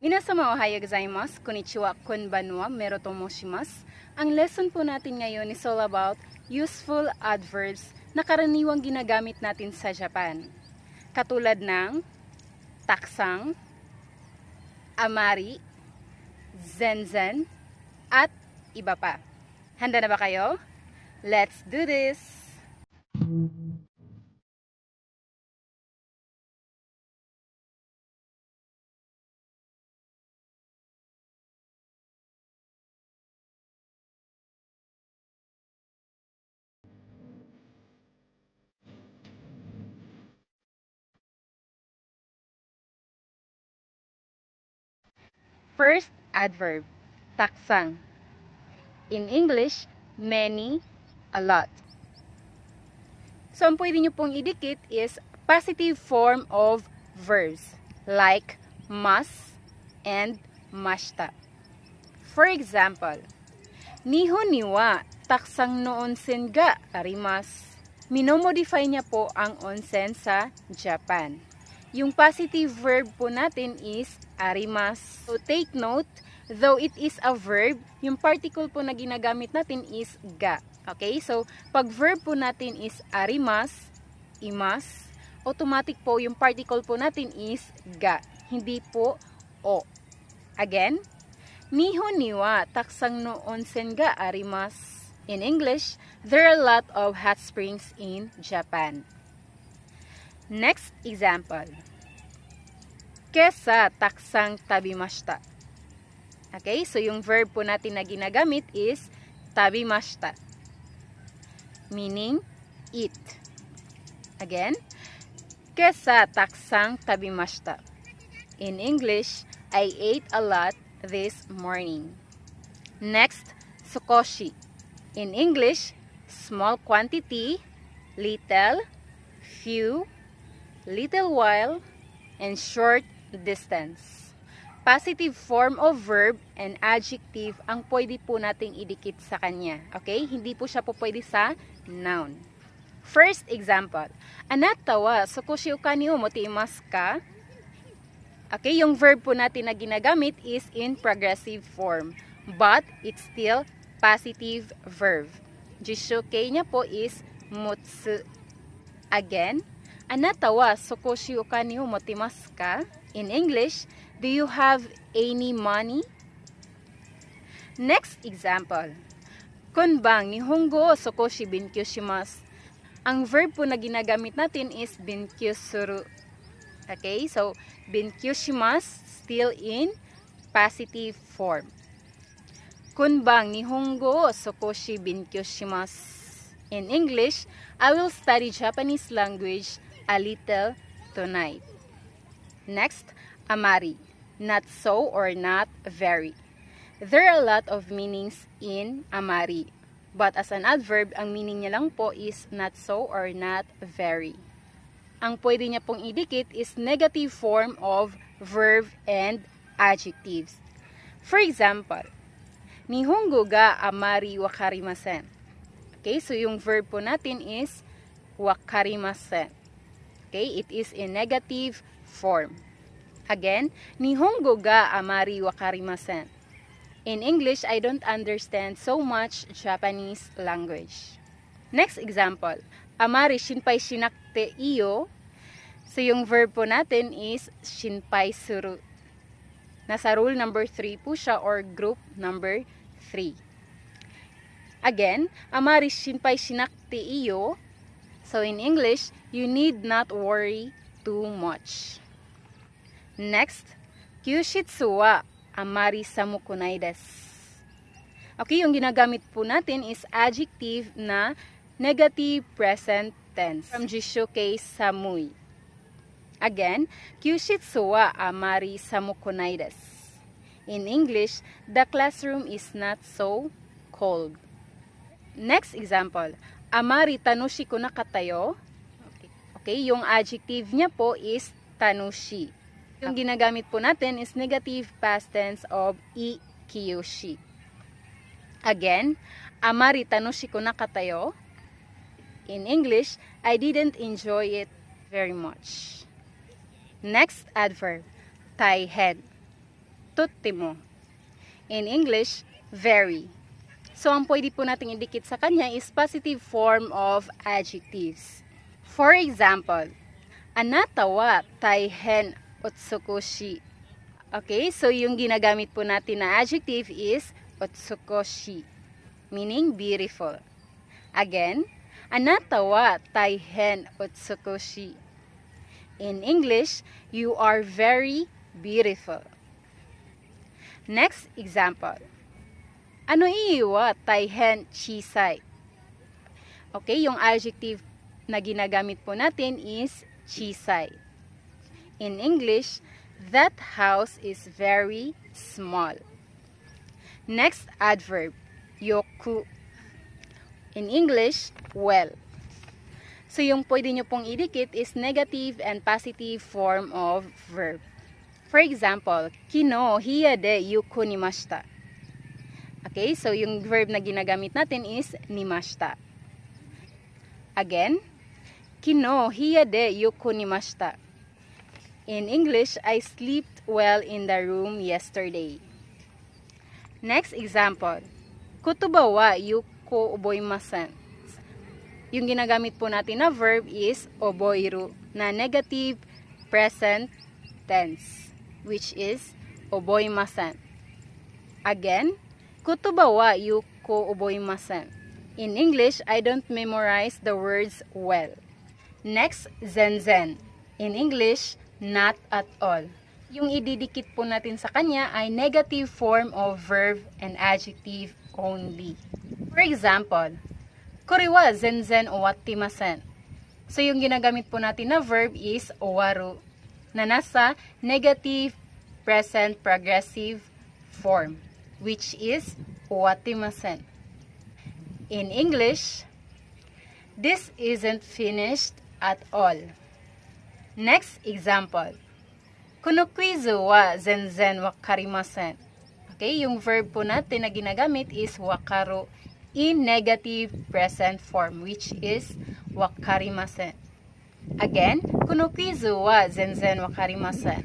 Minasama ohayo gozaimasu, konnichiwa, konbanwa, meron tomoshimasu. Ang lesson po natin ngayon is all about useful adverbs na karaniwang ginagamit natin sa Japan. Katulad ng taksang, amari, zenzen, at iba pa. Handa na ba kayo? Let's do this! First adverb, taksang. In English, many, a lot. So, ang pwede nyo pong idikit is positive form of verbs like mas and mashita. For example, Nihon ni wa taksang no onsen ga arimasu. Minomodify niya po ang onsen sa Japan. Yung positive verb po natin is arimasu. So take note, though it is a verb, yung particle po na ginagamit natin is ga. Okay? So pag verb po natin is arimasu, imasu, automatic po yung particle po natin is ga, hindi po o. Again, Nihon ni wa taksang no onsen ga arimasu. In English, there are a lot of hot springs in Japan. Next example. Kesa taksang tabimashita. Okay, so yung verb po natin na ginagamit is tabimashita. Meaning, eat. Again, kesa taksang tabimashita. In English, I ate a lot this morning. Next, sukoshi. In English, small quantity, little, few, little while, and short distance. Positive form of verb and adjective ang pwede po nating idikit sa kanya. Okay? Hindi po siya po pwede sa noun. First example, anata wa sukoshi o kani o motiimasu ka? Okay, yung verb po natin na ginagamit is in progressive form, but it's still positive verb. Jishoke niya po is mutsu. Again, anata wa sukoshi o kani o motimasu ka? In English, do you have any money? Next example. Konbang nihongo o sukoshi binkyou shimasu. Ang verb po na ginagamit natin is binkyou suru. Okay, so binkyou shimasu still in positive form. Konbang nihongo o sukoshi binkyou shimasu. In English, I will study Japanese language a little tonight. Next, amari. Not so or not very. There are a lot of meanings in amari. But as an adverb, ang meaning niya lang po is not so or not very. Ang pwede niya pong idikit is negative form of verb and adjectives. For example, Nihongo ga amari wakarimasen. Okay, so yung verb po natin is wakarimasen. Okay, it is in negative form. Again, Nihongo ga amari wakarimasen. In English, I don't understand so much Japanese language. Next example, amari shinpai shinakute iyo. So yung verb po natin is shinpai suru. Nasa rule number 3 po siya or group number 3. Again, amari shinpai shinakute iyo. So in English, you need not worry too much. Next, kyushitsu wa amari samukunai desu. Okay, yung ginagamit po natin is adjective na negative present tense from jishoke samui. Again, kyushitsu wa amari samukunai desu. In English, the classroom is not so cold. Next example, amari tanushi ko nakatayo. Okay, yung adjective niya po is tanushi. Yung ginagamit po natin is negative past tense of ikiyoshi. Again, amari tanushi ko nakatayo. In English, I didn't enjoy it very much. Next adverb, taihen. tuttimo. In English, very. So, ang pwede po nating idikit sa kanya is positive form of adjectives. For example, anata wa taihen otsukoshi. Okay, so yung ginagamit po natin na adjective is otsukoshi, meaning beautiful. Again, anata wa taihen otsukoshi. In English, you are very beautiful. Next example. Ano iiwa taihen chisai. Okay, yung adjective na ginagamit po natin is chisai. In English, that house is very small. Next adverb, yoku. In English, well. So yung pwede nyo pong idikit is negative and positive form of verb. For example, kino hiya de yuku nimashita. Okay, so yung verb na ginagamit natin is nimashita. Again, kino hiya de yuku nimashita. In English, I slept well in the room yesterday. Next example, kotoba wa yuko oboimasen. Yung ginagamit po natin na verb is oboiru na negative present tense, which is oboimasen. Again, kotoba wa yuko oboimasen. In English, I don't memorize the words well. Next, zenzen. In English, not at all. Yung ididikit po natin sa kanya ay negative form of verb and adjective only. For example, kore wa zenzen owattimasen. So yung ginagamit po natin na verb is owaru na nasa negative present progressive form, which is owattimasen. In English, this isn't finished at all. Next example. Kono quiz wa zenzen wakarimasen. Okay, yung verb po natin na ginagamit is wakaru in negative present form, which is wakarimasen. Again, kono quiz wa zenzen wakarimasen.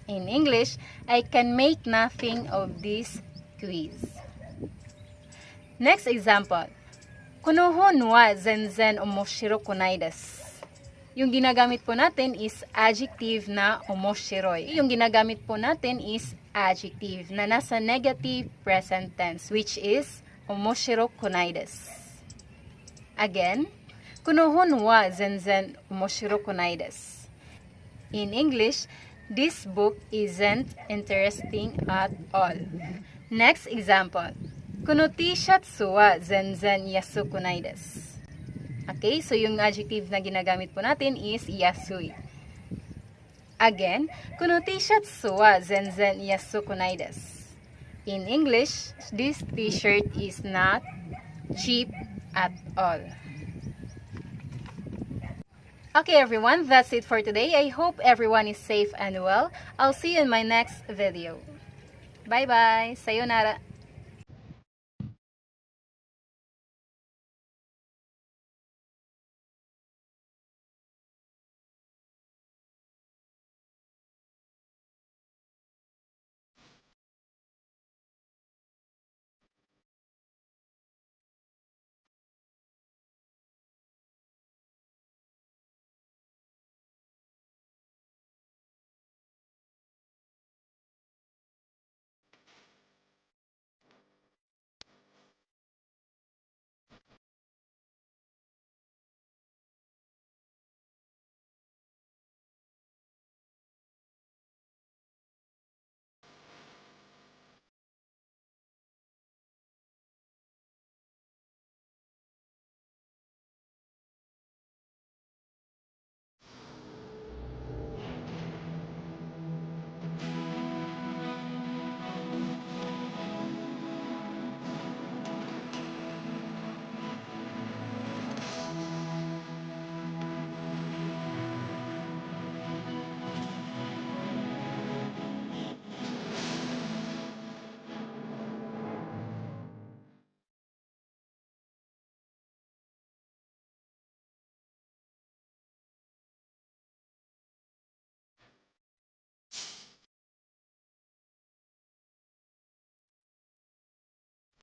In English, I can make nothing of this quiz. Next example. Kono hon wa zenzen omoshiroko nai desu. Yung ginagamit po natin is adjective na omoshiroi. Yung ginagamit po natin is adjective na nasa negative present tense, which is omoshiroko nai desu. Again, kono hon wa zenzen omoshiroko nai desu. In English, this book isn't interesting at all. Next example. Kono t-shirts wa zenzen yasuku nai desu. Okay, so yung adjective na ginagamit po natin is yasui. Again, kono t-shirts wa zenzen yasuku nai desu. In English, this t-shirt is not cheap at all. Okay everyone, that's it for today. I hope everyone is safe and well. I'll see you in my next video. Bye bye. Sayonara.